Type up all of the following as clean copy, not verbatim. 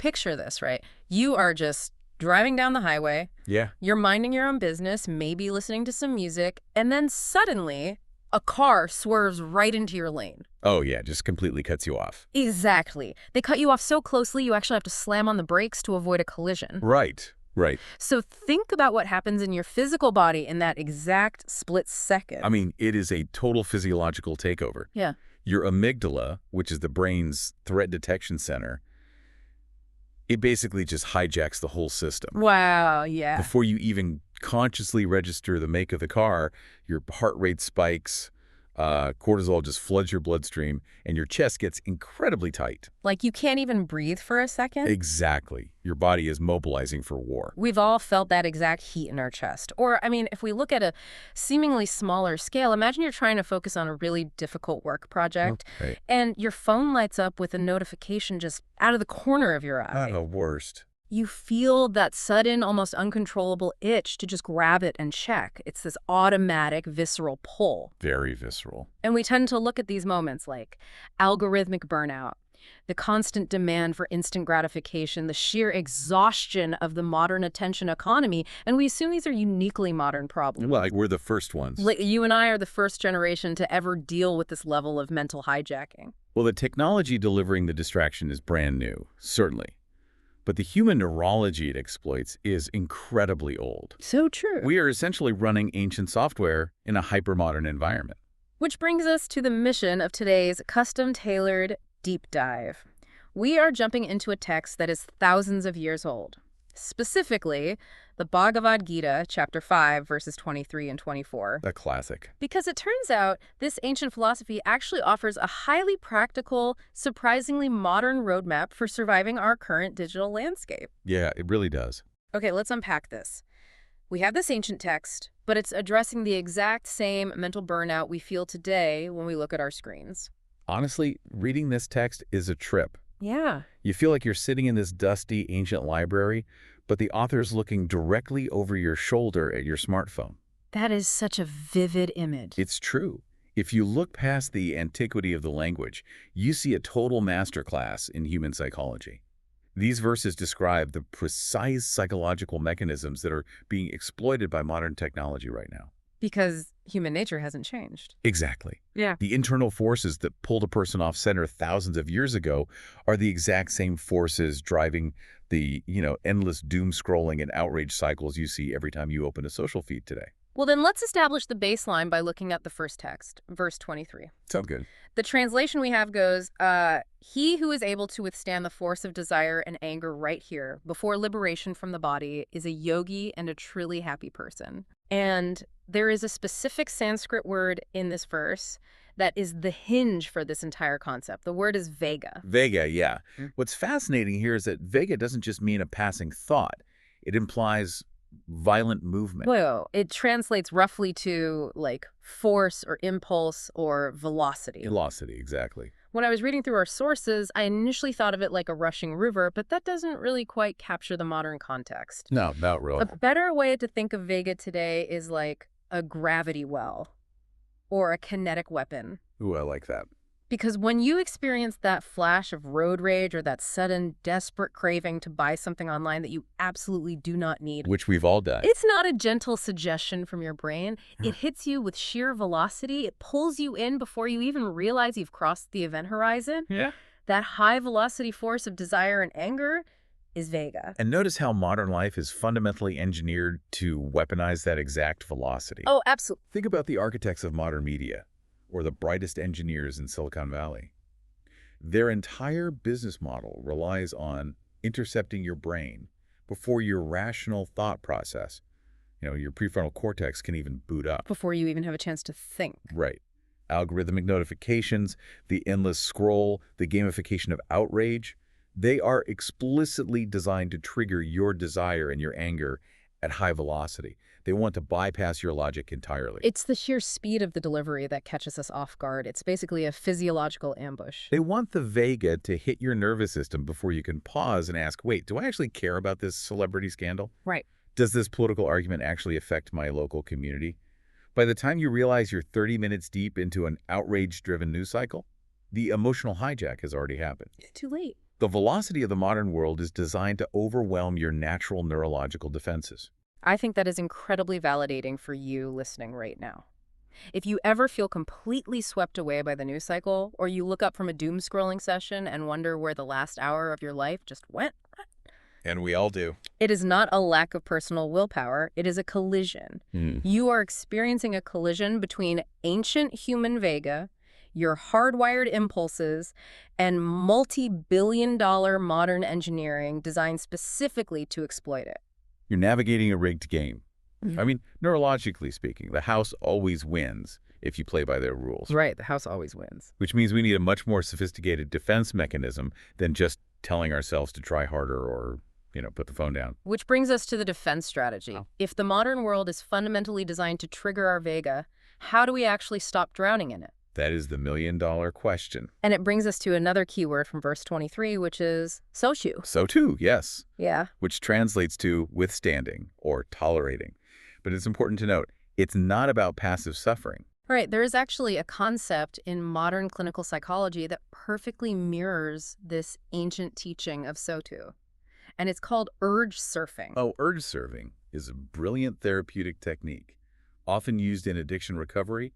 picture this, right? You are just driving down the highway. Yeah. You're minding your own business, maybe listening to some music, and then suddenly a car swerves right into your lane. Oh, yeah, just completely cuts you off. Exactly. They cut you off so closely you actually have to slam on the brakes to avoid a collision. Right. So think about what happens in your physical body in that exact split second. I mean, it is a total physiological takeover. Yeah. Your amygdala, which is the brain's threat detection center, it basically just hijacks the whole system. Wow, yeah. Before you even consciously register the make of the car, your heart rate spikes, cortisol just floods your bloodstream, and your chest gets incredibly tight. Like you can't even breathe for a second? Exactly. Your body is mobilizing for war. We've all felt that exact heat in our chest. Or, I mean, if we look at a seemingly smaller scale, imagine you're trying to focus on a really difficult work project, Okay. and your phone lights up with a notification just out of the corner of your eye. The worst. You feel that sudden, almost uncontrollable itch to just grab it and check. It's this automatic, visceral pull. Very visceral. And we tend to look at these moments like algorithmic burnout, the constant demand for instant gratification, the sheer exhaustion of the modern attention economy, and we assume these are uniquely modern problems. Well, like we're the first ones. Like you and I are the first generation to ever deal with this level of mental hijacking. Well, the technology delivering the distraction is brand new, certainly. But the human neurology it exploits is incredibly old. So true. We are essentially running ancient software in a hypermodern environment. Which brings us to the mission of today's custom-tailored deep dive. We are jumping into a text that is thousands of years old. Specifically, the Bhagavad Gita, chapter 5, verses 23 and 24. A classic. Because it turns out this ancient philosophy actually offers a highly practical, surprisingly modern roadmap for surviving our current digital landscape. Yeah, it really does. Okay, let's unpack this. We have this ancient text, but it's addressing the exact same mental burnout we feel today when we look at our screens. Honestly, reading this text is a trip. Yeah. You feel like you're sitting in this dusty, ancient library, but the author's looking directly over your shoulder at your smartphone. That is such a vivid image. It's true. If you look past the antiquity of the language, you see a total masterclass in human psychology. These verses describe the precise psychological mechanisms that are being exploited by modern technology right now. Because human nature hasn't changed. Exactly. Yeah. The internal forces that pulled a person off center thousands of years ago are the exact same forces driving the, endless doom scrolling and outrage cycles you see every time you open a social feed today. Well, then let's establish the baseline by looking at the first text, verse 23. Sounds good. The translation we have goes, he who is able to withstand the force of desire and anger right here, before liberation from the body, is a yogi and a truly happy person. And there is a specific Sanskrit word in this verse that is the hinge for this entire concept. The word is vega. Vega, yeah. What's fascinating here is that vega doesn't just mean a passing thought. It implies violent movement. Whoa, it translates roughly to like force or impulse or velocity. Velocity, exactly. When I was reading through our sources, I initially thought of it like a rushing river, but that doesn't really quite capture the modern context. No, not really. A better way to think of Vega today is like a gravity well or a kinetic weapon. Ooh, I like that. Because when you experience that flash of road rage or that sudden, desperate craving to buy something online that you absolutely do not need, Which we've all done. it's not a gentle suggestion from your brain. It hits you with sheer velocity. It pulls you in before you even realize you've crossed the event horizon. Yeah. That high-velocity force of desire and anger is Vega. And notice how modern life is fundamentally engineered to weaponize that exact velocity. Oh, absolutely. Think about the architects of modern media, or the brightest engineers in Silicon Valley. Their entire business model relies on intercepting your brain before your rational thought process, your prefrontal cortex, can even boot up. Before you even have a chance to think. Right. Algorithmic notifications, the endless scroll, the gamification of outrage, they are explicitly designed to trigger your desire and your anger at high velocity. They want to bypass your logic entirely. It's the sheer speed of the delivery that catches us off guard. It's basically a physiological ambush. They want the Vega to hit your nervous system before you can pause and ask, wait, do I actually care about this celebrity scandal? Right. Does this political argument actually affect my local community? By the time you realize you're 30 minutes deep into an outrage-driven news cycle, the emotional hijack has already happened. It's too late. The velocity of the modern world is designed to overwhelm your natural neurological defenses. I think that is incredibly validating for you listening right now. If you ever feel completely swept away by the news cycle, or you look up from a doom scrolling session and wonder where the last hour of your life just went, And we all do. it is not a lack of personal willpower, it is a collision. You are experiencing a collision between ancient human vega, your hardwired impulses, and multi-billion-dollar modern engineering designed specifically to exploit it. You're navigating a rigged game. Mhm. I mean, neurologically speaking, the house always wins if you play by their rules. Right, the house always wins. Which means we need a much more sophisticated defense mechanism than just telling ourselves to try harder or, put the phone down. Which brings us to the defense strategy. Oh. If the modern world is fundamentally designed to trigger our vega, how do we actually stop drowning in it? That is the million-dollar question. And it brings us to another keyword from verse 23, which is sochu. So too, yes, Yeah. which translates to withstanding or tolerating. But it's important to note, it's not about passive suffering. Right, there is actually a concept in modern clinical psychology that perfectly mirrors this ancient teaching of sotu. And it's called urge surfing. Oh, urge serving is a brilliant therapeutic technique, often used in addiction recovery,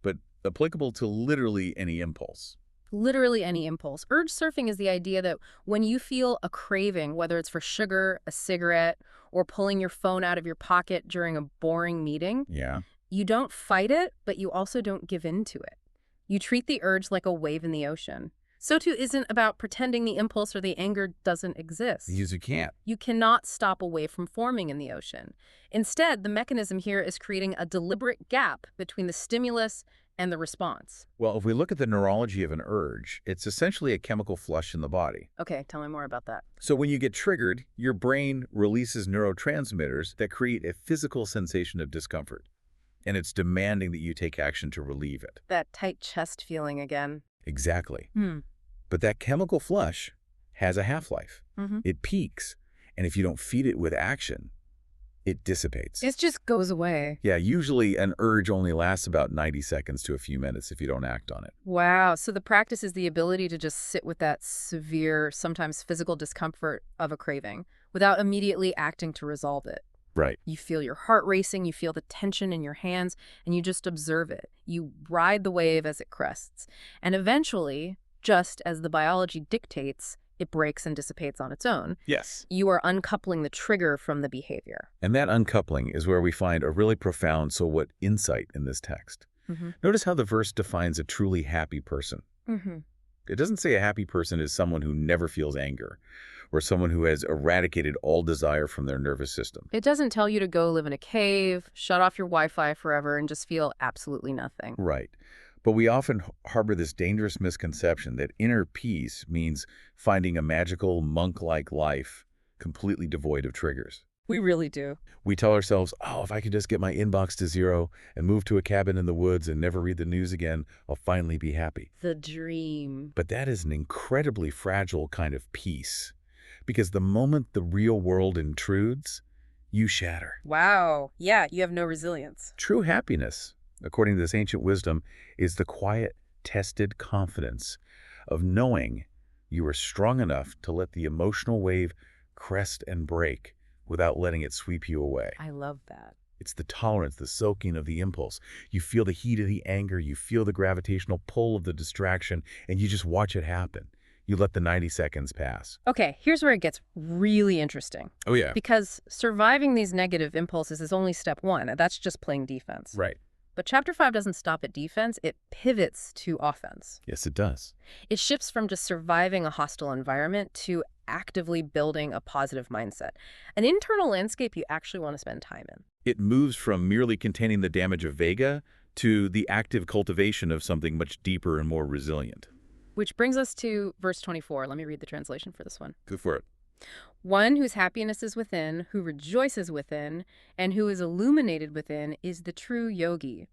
but applicable to literally any impulse. Literally any impulse. Urge surfing is the idea that when you feel a craving, whether it's for sugar, a cigarette, or pulling your phone out of your pocket during a boring meeting, Yeah. you don't fight it, but you also don't give in to it. You treat the urge like a wave in the ocean. Sotu isn't about pretending the impulse or the anger doesn't exist. Because you can't. You cannot stop a wave from forming in the ocean. Instead, the mechanism here is creating a deliberate gap between the stimulus and the response. Well, if we look at the neurology of an urge, it's essentially a chemical flush in the body. Okay, tell me more about that. So when you get triggered, your brain releases neurotransmitters that create a physical sensation of discomfort. And it's demanding that you take action to relieve it. That tight chest feeling again. Exactly. Hmm. But that chemical flush has a half-life. Mm-hmm. It peaks. And if you don't feed it with action, it dissipates. It just goes away. Yeah, usually an urge only lasts about 90 seconds to a few minutes if you don't act on it. Wow. So the practice is the ability to just sit with that severe, sometimes physical discomfort of a craving without immediately acting to resolve it. Right. You feel your heart racing, you feel the tension in your hands, and you just observe it. You ride the wave as it crests. And eventually, just as the biology dictates, it breaks and dissipates on its own. Yes. You are uncoupling the trigger from the behavior. And that uncoupling is where we find a really profound insight in this text. Mm-hmm. Notice how the verse defines a truly happy person. Mm-hmm. It doesn't say a happy person is someone who never feels anger or someone who has eradicated all desire from their nervous system. It doesn't tell you to go live in a cave, shut off your Wi-Fi forever, and just feel absolutely nothing. Right. But we often harbor this dangerous misconception that inner peace means finding a magical, monk-like life completely devoid of triggers. We really do. We tell ourselves, oh, if I could just get my inbox to zero and move to a cabin in the woods and never read the news again, I'll finally be happy. The dream. But that is an incredibly fragile kind of peace, because the moment the real world intrudes, you shatter. Wow. Yeah, you have no resilience. True happiness, according to this ancient wisdom, is the quiet, tested confidence of knowing you are strong enough to let the emotional wave crest and break without letting it sweep you away. I love that. It's the tolerance, the soaking of the impulse. You feel the heat of the anger, you feel the gravitational pull of the distraction, and you just watch it happen. You let the 90 seconds pass. Okay, here's where it gets really interesting. Oh, yeah. Because surviving these negative impulses is only step one. That's just playing defense. Right. But Chapter 5 doesn't stop at defense. It pivots to offense. Yes, it does. It shifts from just surviving a hostile environment to actively building a positive mindset, an internal landscape you actually want to spend time in. It moves from merely containing the damage of Vega to the active cultivation of something much deeper and more resilient. Which brings us to verse 24. Let me read the translation for this one. Go for it. One whose happiness is within, who rejoices within, and who is illuminated within is the true yogi.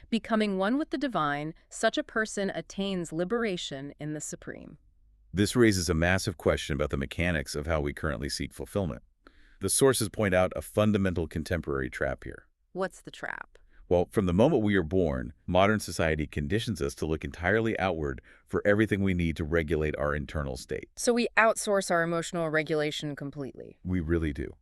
Becoming one with the divine, such a person attains liberation in the supreme. This raises a massive question about the mechanics of how we currently seek fulfillment. The sources point out a fundamental contemporary trap here. What's the trap? Well, from the moment we are born, modern society conditions us to look entirely outward for everything we need to regulate our internal state. So we outsource our emotional regulation completely. We really do.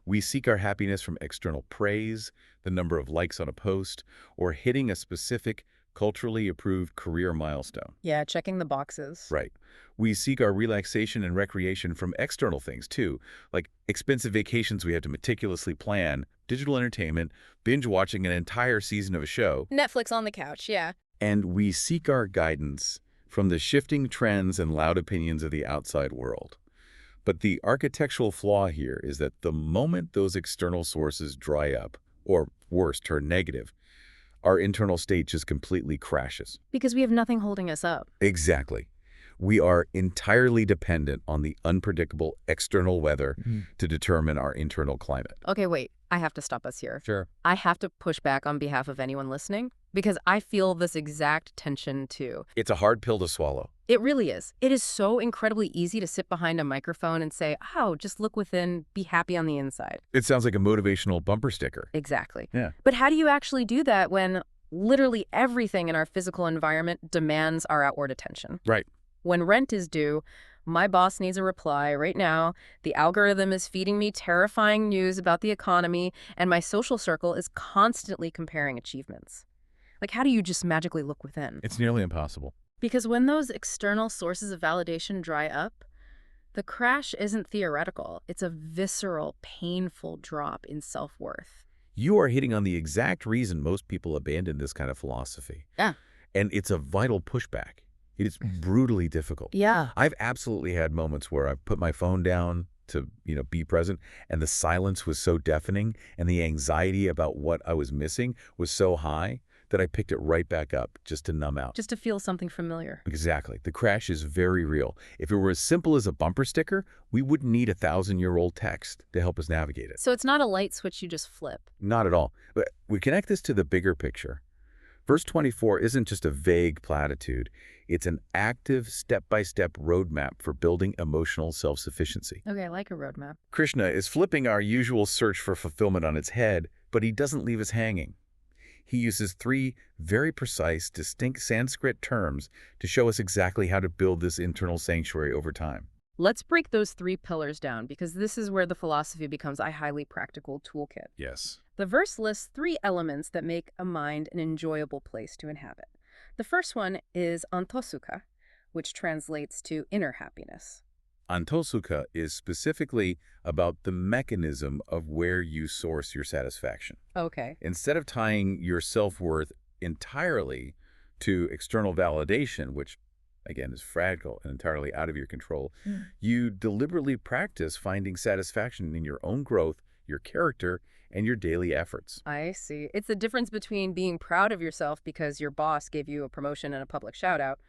We seek our happiness from external praise, the number of likes on a post, or hitting a specific, culturally approved career milestone. Yeah, checking the boxes. Right. We seek our relaxation and recreation from external things, too, like expensive vacations we have to meticulously plan, digital entertainment, binge watching an entire season of a show, Netflix on the couch, yeah. and we seek our guidance from the shifting trends and loud opinions of the outside world. But the architectural flaw here is that the moment those external sources dry up, or worse, turn negative, our internal state just completely crashes. Because we have nothing holding us up. Exactly. We are entirely dependent on the unpredictable external weather to determine our internal climate. Okay, wait. I have to stop us here. Sure. I have to push back on behalf of anyone listening because I feel this exact tension too. It's a hard pill to swallow. It really is. It is so incredibly easy to sit behind a microphone and say, oh, just look within, be happy on the inside. It sounds like a motivational bumper sticker. Exactly. Yeah. But how do you actually do that when literally everything in our physical environment demands our outward attention? Right. When rent is due, my boss needs a reply right now, the algorithm is feeding me terrifying news about the economy, and my social circle is constantly comparing achievements. Like, how do you just magically look within? It's nearly impossible. Because when those external sources of validation dry up, the crash isn't theoretical. It's a visceral, painful drop in self-worth. You are hitting on the exact reason most people abandon this kind of philosophy. Yeah. And it's a vital pushback. It is brutally difficult. Yeah. I've absolutely had moments where I've put my phone down to, be present, and the silence was so deafening and the anxiety about what I was missing was so high that I picked it right back up just to numb out. Just to feel something familiar. Exactly. The crash is very real. If it were as simple as a bumper sticker, we wouldn't need a 1,000-year-old text to help us navigate it. So it's not a light switch you just flip. Not at all. But we connect this to the bigger picture. Verse 24 isn't just a vague platitude. It's an active, step-by-step roadmap for building emotional self-sufficiency. Okay, I like a roadmap. Krishna is flipping our usual search for fulfillment on its head, but he doesn't leave us hanging. He uses 3 very precise, distinct Sanskrit terms to show us exactly how to build this internal sanctuary over time. Let's break those 3 pillars down because this is where the philosophy becomes a highly practical toolkit. Yes. The verse lists 3 elements that make a mind an enjoyable place to inhabit. The first one is antosukha, which translates to inner happiness. Antosukha is specifically about the mechanism of where you source your satisfaction. Okay. Instead of tying your self-worth entirely to external validation, which, again, is fragile and entirely out of your control, you deliberately practice finding satisfaction in your own growth, your character, and your daily efforts. I see. It's the difference between being proud of yourself because your boss gave you a promotion and a public shout-out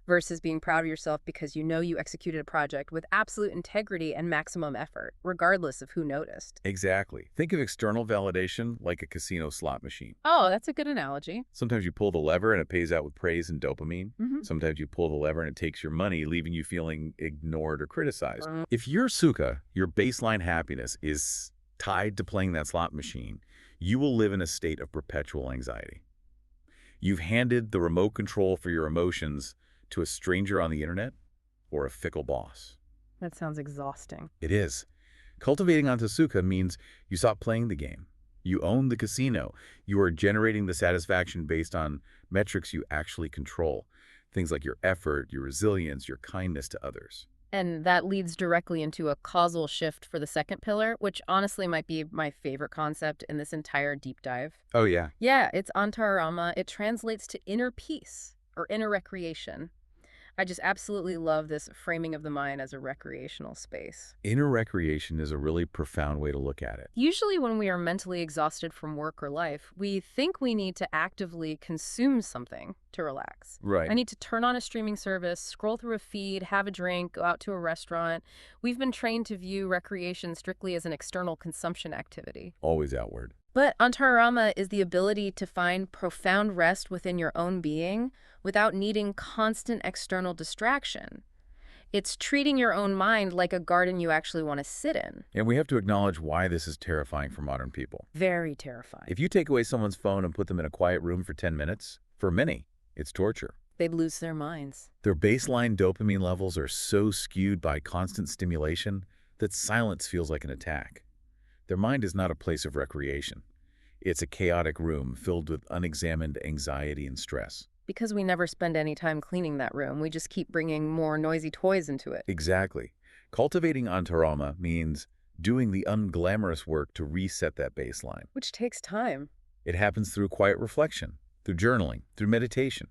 versus being proud of yourself because you know you executed a project with absolute integrity and maximum effort, regardless of who noticed. Exactly. Think of external validation like a casino slot machine. Oh, that's a good analogy. Sometimes you pull the lever and it pays out with praise and dopamine. Mm-hmm. Sometimes you pull the lever and it takes your money, leaving you feeling ignored or criticized. If your sukha, your baseline happiness, is tied to playing that slot machine, you will live in a state of perpetual anxiety. You've handed the remote control for your emotions to a stranger on the internet or a fickle boss. That sounds exhausting. It is. Cultivating antosukha means you stop playing the game. You own the casino. You are generating the satisfaction based on metrics you actually control. Things like your effort, your resilience, your kindness to others. And that leads directly into a causal shift for the second pillar, which honestly might be my favorite concept in this entire deep dive. Oh, yeah. Yeah, it's antarama. It translates to inner peace or inner recreation. I just absolutely love this framing of the mind as a recreational space. Inner recreation is a really profound way to look at it. Usually when we are mentally exhausted from work or life, we think we need to actively consume something to relax. Right. I need to turn on a streaming service, scroll through a feed, have a drink, go out to a restaurant. We've been trained to view recreation strictly as an external consumption activity. Always outward. But antarama is the ability to find profound rest within your own being without needing constant external distraction. It's treating your own mind like a garden you actually want to sit in. And we have to acknowledge why this is terrifying for modern people. Very terrifying. If you take away someone's phone and put them in a quiet room for 10 minutes, for many, it's torture. They'd lose their minds. Their baseline dopamine levels are so skewed by constant stimulation that silence feels like an attack. Their mind is not a place of recreation. It's a chaotic room filled with unexamined anxiety and stress. Because we never spend any time cleaning that room, we just keep bringing more noisy toys into it. Exactly. Cultivating antarama means doing the unglamorous work to reset that baseline. Which takes time. It happens through quiet reflection, through journaling, through meditation,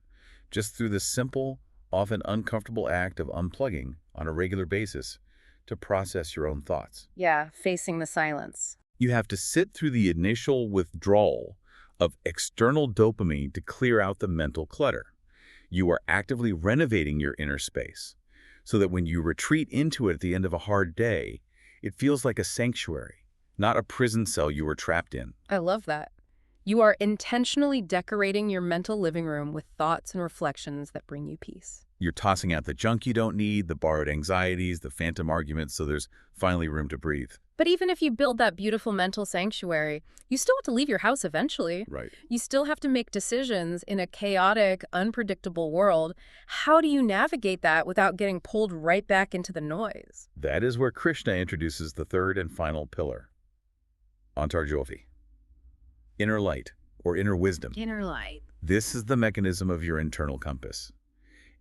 just through the simple, often uncomfortable act of unplugging on a regular basis to process your own thoughts. Yeah, facing the silence. You have to sit through the initial withdrawal of external dopamine to clear out the mental clutter. You are actively renovating your inner space so that when you retreat into it at the end of a hard day, it feels like a sanctuary, not a prison cell you were trapped in. I love that. You are intentionally decorating your mental living room with thoughts and reflections that bring you peace. You're tossing out the junk you don't need, the borrowed anxieties, the phantom arguments, so there's finally room to breathe. But even if you build that beautiful mental sanctuary, you still have to leave your house eventually. Right. You still have to make decisions in a chaotic, unpredictable world. How do you navigate that without getting pulled right back into the noise? That is where Krishna introduces the third and final pillar, Antarjyothi, inner light or inner wisdom. Inner light. This is the mechanism of your internal compass.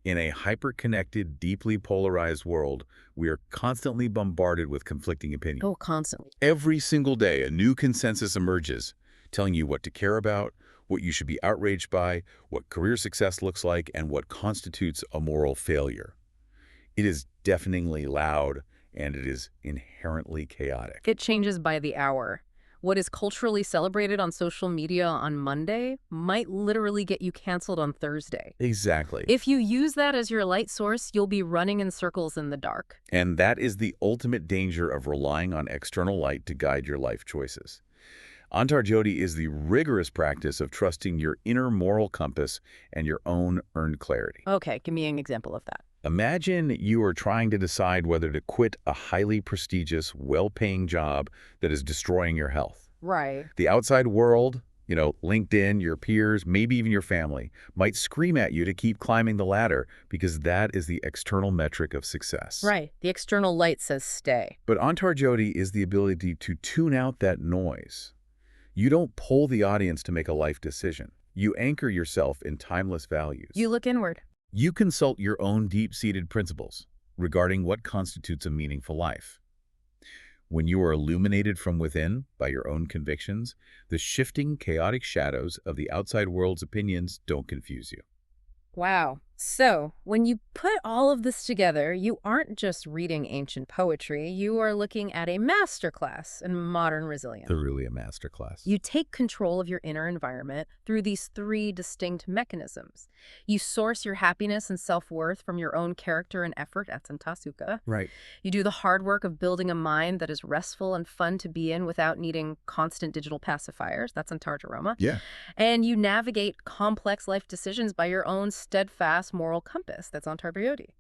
In a hyper-connected, deeply polarized world, we are constantly bombarded with conflicting opinions. Oh, constantly. Every single day, a new consensus emerges, telling you what to care about, what you should be outraged by, what career success looks like, and what constitutes a moral failure. It is deafeningly loud, and it is inherently chaotic. It changes by the hour. What is culturally celebrated on social media on Monday might literally get you canceled on Thursday. Exactly. If you use that as your light source, you'll be running in circles in the dark. And that is the ultimate danger of relying on external light to guide your life choices. Antarjyothi is the rigorous practice of trusting your inner moral compass and your own earned clarity. Okay, give me an example of that. Imagine you are trying to decide whether to quit a highly prestigious, well-paying job that is destroying your health. Right. The outside world, LinkedIn, your peers, maybe even your family, might scream at you to keep climbing the ladder because that is the external metric of success. Right. The external light says stay. But Antarjyothi is the ability to tune out that noise. You don't poll the audience to make a life decision. You anchor yourself in timeless values. You look inward. You consult your own deep-seated principles regarding what constitutes a meaningful life. When you are illuminated from within by your own convictions, the shifting, chaotic shadows of the outside world's opinions don't confuse you. Wow. So, when you put all of this together, you aren't just reading ancient poetry, you are looking at a masterclass in modern resilience. They're really a masterclass. You take control of your inner environment through these three distinct mechanisms. You source your happiness and self-worth from your own character and effort, that's Antasuka. Right. You do the hard work of building a mind that is restful and fun to be in without needing constant digital pacifiers, that's Antarjaroma. Yeah. And you navigate complex life decisions by your own steadfast moral compass, that's Antarjyothi.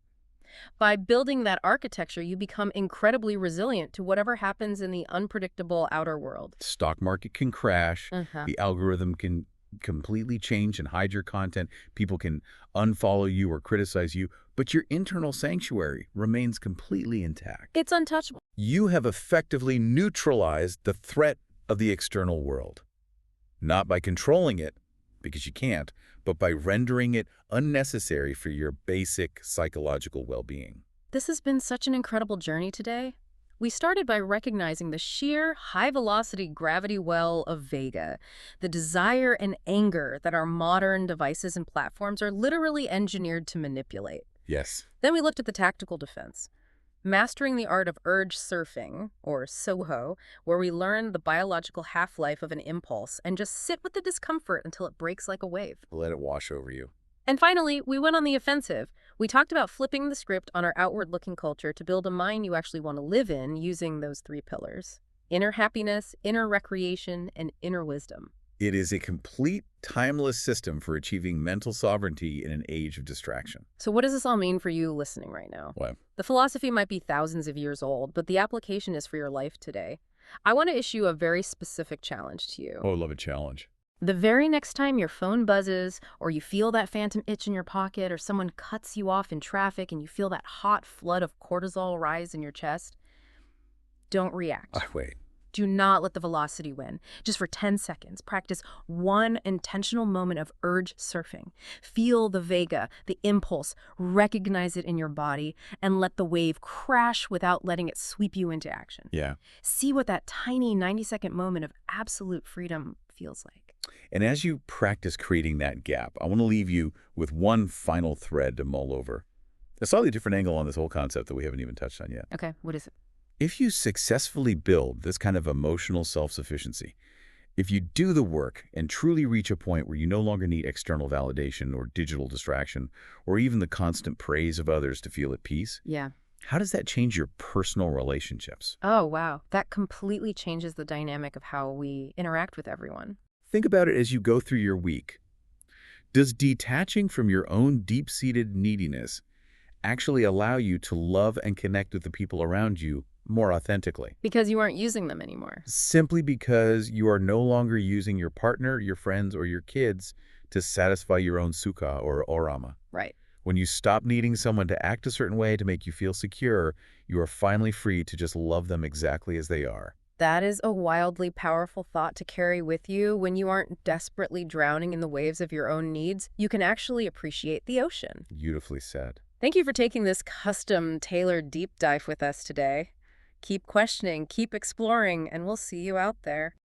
By building that architecture, you become incredibly resilient to whatever happens in the unpredictable outer world. Stock market can crash. The algorithm can completely change and hide your content. People can unfollow you or criticize you, but your internal sanctuary remains completely intact. It's untouchable. You have effectively neutralized the threat of the external world. Not by controlling it, because you can't, but by rendering it unnecessary for your basic psychological well-being. This has been such an incredible journey today. We started by recognizing the sheer high-velocity gravity well of Vega, the desire and anger that our modern devices and platforms are literally engineered to manipulate. Yes. Then we looked at the tactical defense, mastering the art of urge surfing, or SOHO, where we learn the biological half-life of an impulse and just sit with the discomfort until it breaks like a wave. Let it wash over you. And finally, we went on the offensive. We talked about flipping the script on our outward-looking culture to build a mind you actually want to live in using those three pillars: inner happiness, inner recreation, and inner wisdom. It is a complete, timeless system for achieving mental sovereignty in an age of distraction. So what does this all mean for you listening right now? Well, The philosophy might be thousands of years old, but the application is for your life today. I want to issue a very specific challenge to you. oh, love a challenge. The very next time your phone buzzes, or you feel that phantom itch in your pocket, or someone cuts you off in traffic and you feel that hot flood of cortisol rise in your chest, don't react. Wait. Do not let the velocity win. Just for 10 seconds, practice one intentional moment of urge surfing. Feel the vega, the impulse, recognize it in your body, and let the wave crash without letting it sweep you into action. Yeah. See what that tiny 90-second moment of absolute freedom feels like. And as you practice creating that gap, I want to leave you with one final thread to mull over. A slightly different angle on this whole concept that we haven't even touched on yet. Okay, what is it? If you successfully build this kind of emotional self-sufficiency, if you do the work and truly reach a point where you no longer need external validation or digital distraction or even the constant praise of others to feel at peace, Yeah. how does that change your personal relationships? Oh, wow. That completely changes the dynamic of how we interact with everyone. Think about it as you go through your week. Does detaching from your own deep-seated neediness actually allow you to love and connect with the people around you more authentically? Because you aren't using them anymore. Simply because you are no longer using your partner, your friends, or your kids to satisfy your own sukha or orama. Right. When you stop needing someone to act a certain way to make you feel secure, you are finally free to just love them exactly as they are. That is a wildly powerful thought to carry with you. When you aren't desperately drowning in the waves of your own needs, you can actually appreciate the ocean. Beautifully said. Thank you for taking this custom tailored deep dive with us today. Keep questioning, keep exploring, and we'll see you out there.